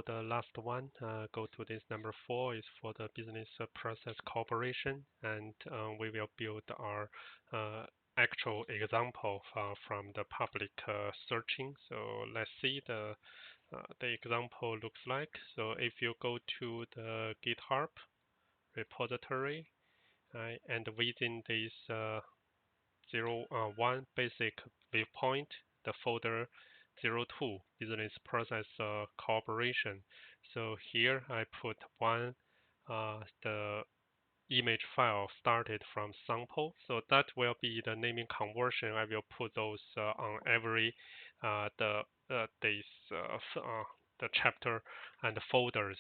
the last one, go to this number 4 is for the business process cooperation, and we will build our actual example from the public searching. So let's see the example looks like. So if you go to the GitHub repository, and within this 1 basic viewpoint, the folder 02 business process cooperation. So here I put one the image file started from sample. So that will be the naming conversion. I will put those on every the chapter and the folders.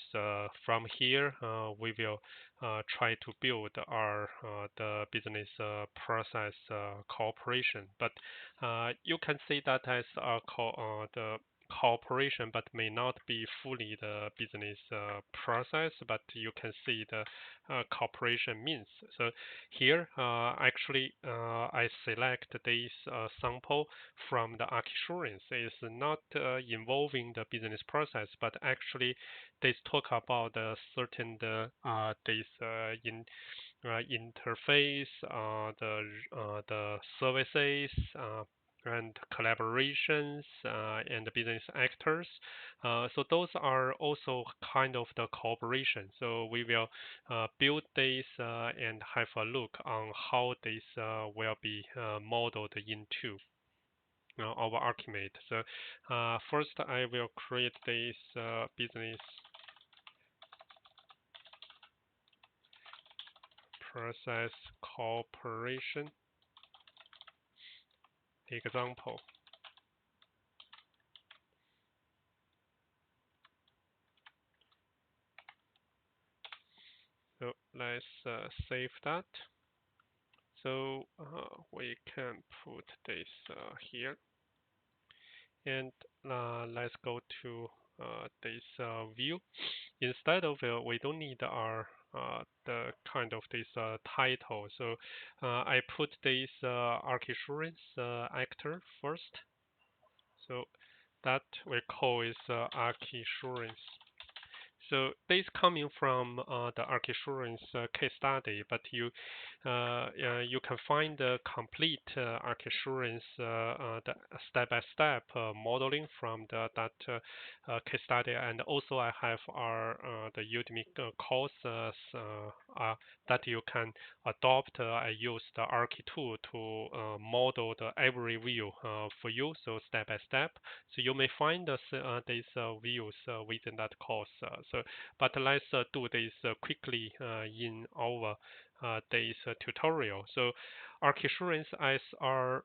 From here, we will try to build our the business process cooperation. But you can see that as the cooperation, but may not be fully the business process, but you can see the cooperation means. So here, actually, I select this sample from the ArchiSurance. It's not involving the business process, but actually, they talk about certain this interface, the services, and collaborations and the business actors. So those are also kind of the cooperation. So we will build this and have a look on how this will be modeled into our ArchiMate. So first I will create this business process cooperation example. So let's save that. So we can put this here, and let's go to this view. Instead of we don't need our the kind of this title. So I put this ArchiSurance actor first. So that we call is ArchiSurance. So this coming from the ArchiSurance case study, but you can find the complete ArchiSurance the step-by-step modeling from that case study, and also I have our the Udemy course that you can adopt. I use the Archi tool to model the every view for you, so step by step. So you may find these views within that course. But let's do this quickly in our this tutorial. So ArchiSurance as our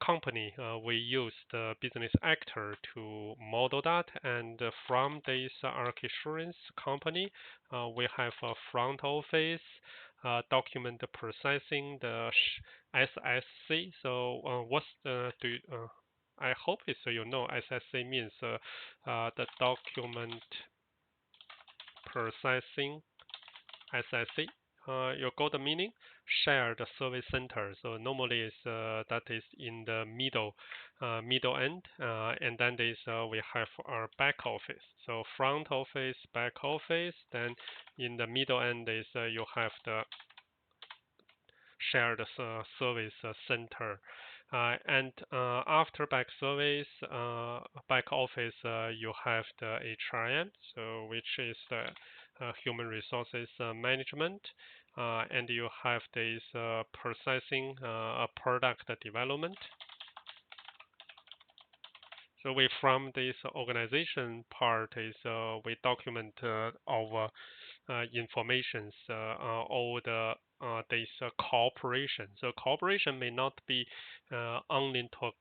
company, we use the business actor to model that, and from this ArchiSurance company, we have a front office, document processing, the SSC. So what's the I hope it's you know SSC means the document processing SSC. You got the meaning? Shared service center. So normally is that is in the middle end, and then this we have our back office. So front office, back office. Then in the middle end is you have the shared service center. And after back service, back office, you have the HRM, so which is the human resources management, and you have this processing product development. So we from this organization part is we document our informations, all the this cooperation. So cooperation may not be only talk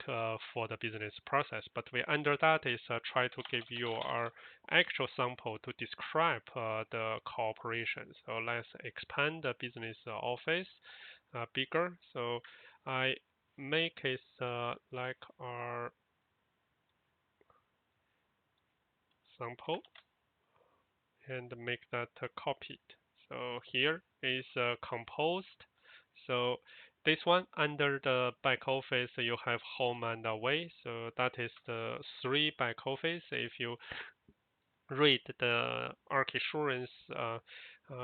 for the business process, but we under that is try to give you our actual sample to describe the cooperation. So let's expand the business office bigger. So I make it like our sample and make that copied. So here is composed. So this one under the back office, you have home and away. So that is the 3 back office. If you read the ArchiSurance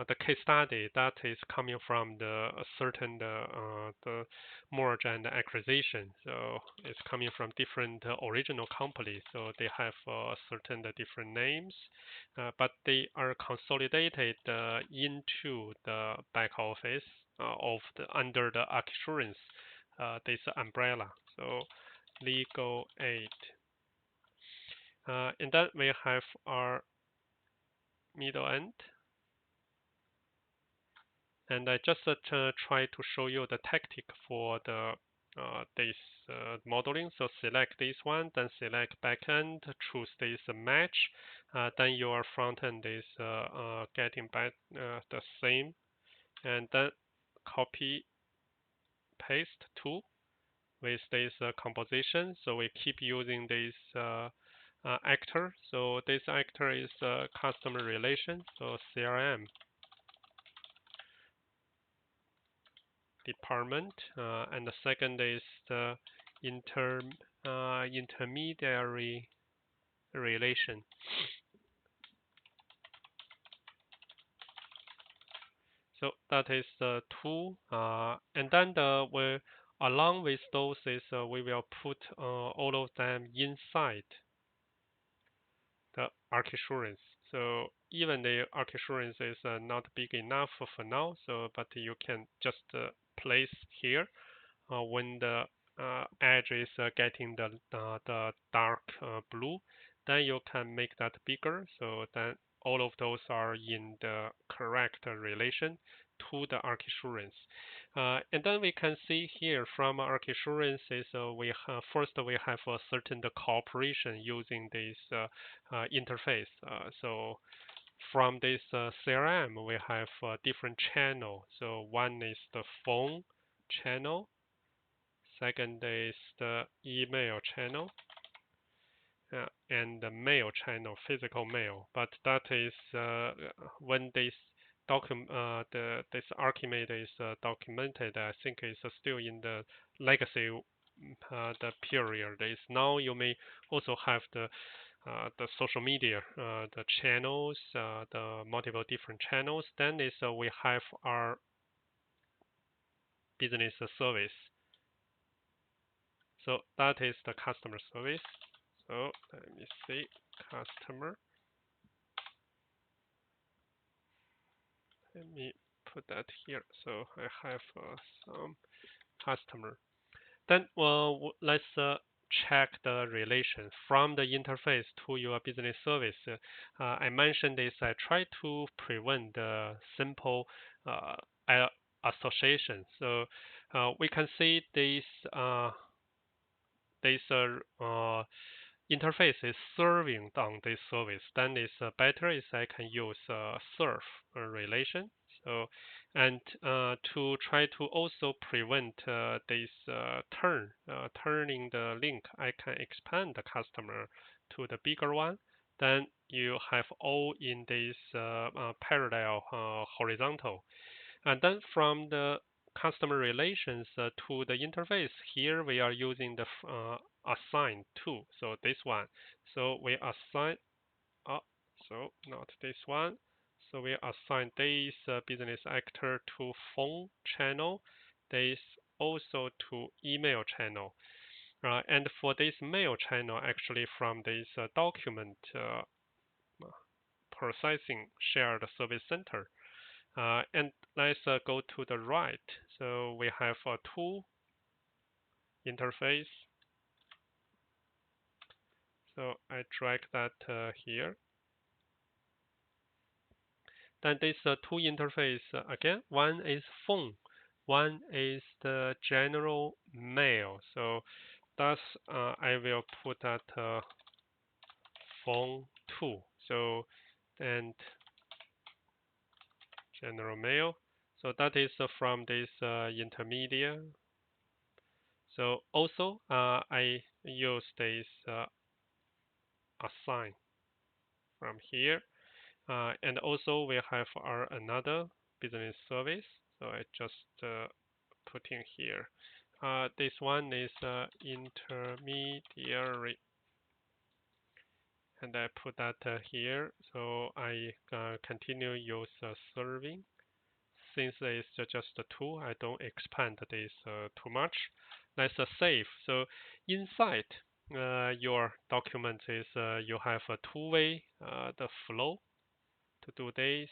the case study that is coming from the certain the merge and acquisition. So it's coming from different original companies. So they have certain different names, but they are consolidated into the back office of the under the ArchiSurance this umbrella. So legal aid. And then we have our middle end. And I just try to show you the tactic for the this modeling. So select this one, then select backend, choose this match, then your front end is getting back the same, and then copy paste to with this composition. So we keep using this actor. So this actor is customer relation, so CRM department, and the second is the intermediary relation. So that is the two, and then along with those is we will put all of them inside the ArchiSurance. So even the ArchiSurance is not big enough for now, so but you can just place here when the edge is getting the dark blue, then you can make that bigger. So then all of those are in the correct relation to the ArchiSurance. And then we can see here from ArchiSurance is we have first we have a certain cooperation using this interface. So from this CRM, we have different channel. So one is the phone channel, second is the email channel, and the mail channel, physical mail. But that is when this this ArchiMate is documented, I think it's still in the legacy the period. Is now you may also have the social media, the channels, the multiple different channels. Then is we have our business service. So that is the customer service. So let me see, customer. Let me put that here. So I have some customer. Then let's check the relation from the interface to your business service. I mentioned this. I try to prevent the simple association. So we can see this interface is serving on this service. Then it's better is I can use serve relation. So and to try to also prevent this turning the link, I can expand the customer to the bigger one. Then you have all in this parallel horizontal. And then from the customer relations to the interface, here we are using the assign to. So this one. So we assign, so not this one. So we assign this business actor to phone channel, this also to email channel. And for this mail channel, actually from this document processing shared service center. And let's go to the right. So we have a tool interface. So I drag that here. Then this tool interface, again, one is phone, one is the general mail. So thus I will put that phone tool. So and general mail. So that is from this intermediate. So also I use this assign from here. And also we have our another business service. So I just put in here. This one is intermediary and I put that here. So I continue use serving. Since it's just a tool, I don't expand this too much. Let's save. So inside your document is you have a two-way the flow to do this.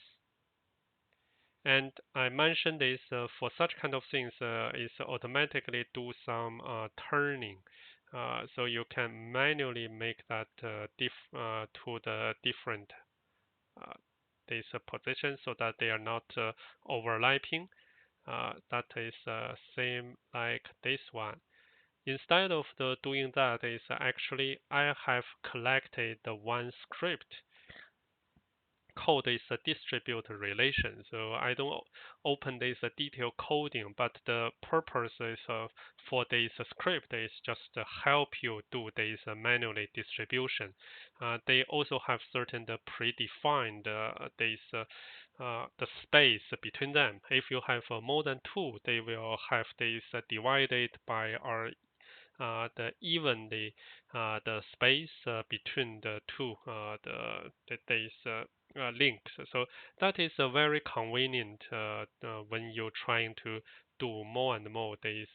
And I mentioned this for such kind of things is automatically do some turning. So you can manually make that to the different uh, this position so that they are not overlapping. That is same like this one. Instead of doing that, is actually I have collected the one script code is a distributed relation. So I don't open this detailed coding, but the purpose is for this script is just to help you do this manually distribution. They also have certain predefined the space between them. If you have more than two, they will have this divided by the evenly the space between the two these links. So that is very convenient when you're trying to do more and more this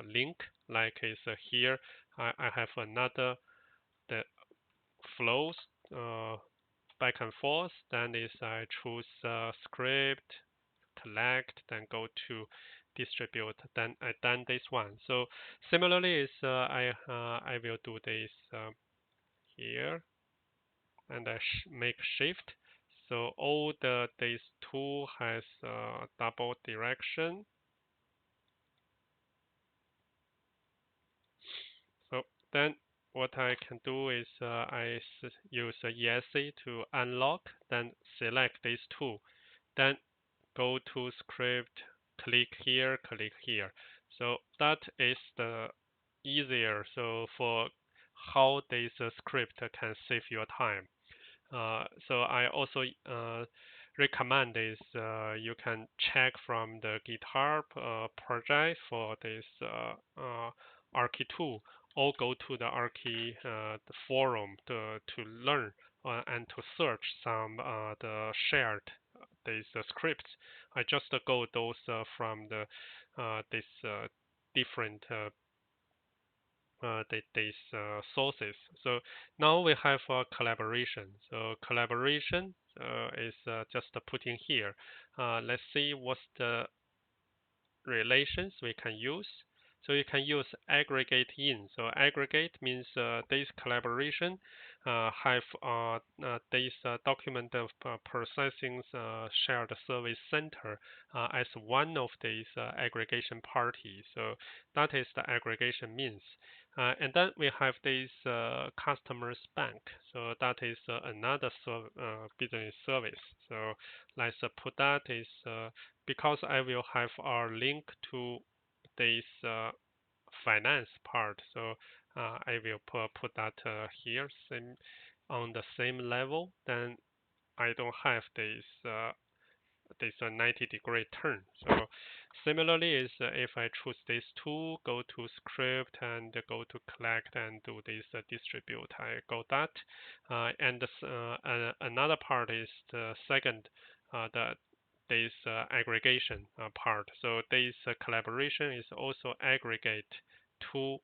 link. Like is here, I have another the flows back and forth. Then is I choose script, collect, then go to distribute. Then I done this one. So similarly, is I will do this here, and I make shift. So all this tool has double direction. So then what I can do is I use ESC to unlock, then select this tool, then go to script, click here, click here. So that is the easier. So for how this script can save your time. So I also recommend is you can check from the GitHub project for this Archi tool, or go to the Archi the forum to learn and to search some the shared these scripts. I just go those from the this different these sources. So now we have collaboration. So collaboration is just putting here. Let's see what's the relations we can use. So you can use aggregate in. So aggregate means this collaboration have this document of processing shared service center as one of these aggregation parties. So that is the aggregation means. And then we have this customers bank. So that is another business service. So let's put that is because I will have our link to this finance part. So I will put that here same on the same level. Then I don't have this 90-degree turn. So similarly is if I choose this tool, go to script and go to collect and do this distribute, I got that. And another part is the second, the this aggregation part. So this collaboration is also aggregate to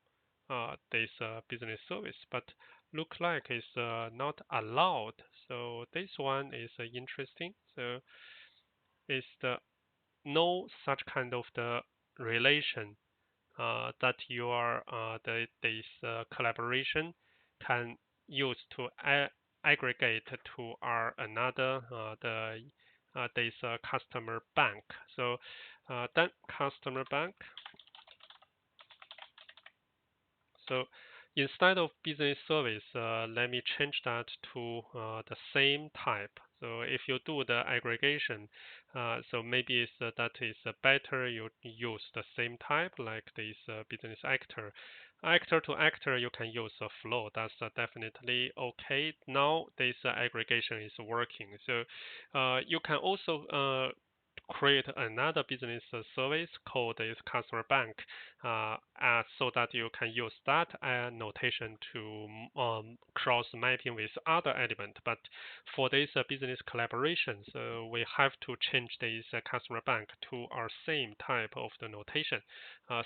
this business service, but look like it's not allowed. So this one is interesting. So is the no such kind of the relation that your this collaboration can use to aggregate to our another the this customer bank. So then customer bank. So instead of business service, let me change that to the same type. So if you do the aggregation, so maybe it's, that is better you use the same type like this business actor. Actor to actor, you can use a flow. That's definitely okay. Now this aggregation is working. So you can also create another business service called is customer bank, so that you can use that notation to cross mapping with other element. But for this business collaboration, so we have to change this customer bank to our same type of the notation,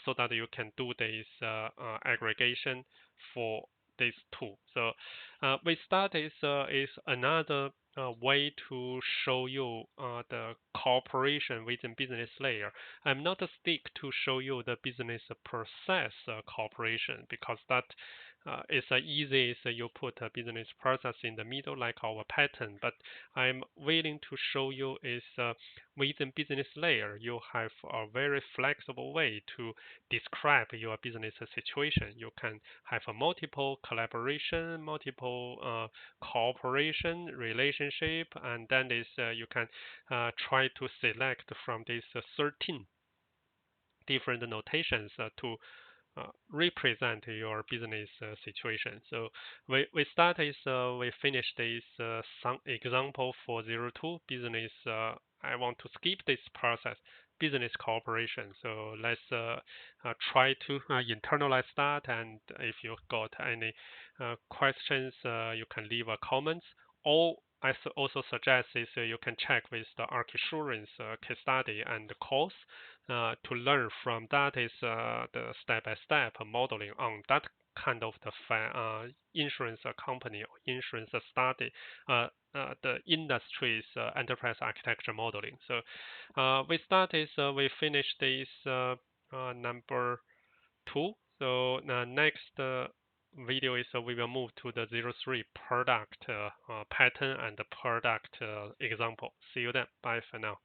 so that you can do this aggregation for this tool. So with that is another way to show you the cooperation within business layer. I'm not stick to show you the business process cooperation, because that is easy. So you put a business process in the middle like our pattern. But I'm willing to show you is within business layer, you have a very flexible way to describe your business situation. You can have a multiple collaboration, multiple cooperation relationship, and then this you can try to select from these 13 different notations to represent your business situation. So we start is we finish this some example for 02 business. I want to skip this process, business cooperation. So let's try to internalize that. And if you got any questions, you can leave a comments. Or I also suggest is you can check with the Archisurance case study and the course to learn from that is the step-by-step modeling on that kind of the insurance company or insurance study, the industry's enterprise architecture modeling. So with that is we finish this number 2. So the next video is we will move to the 03 product pattern and the product example. See you then. Bye for now.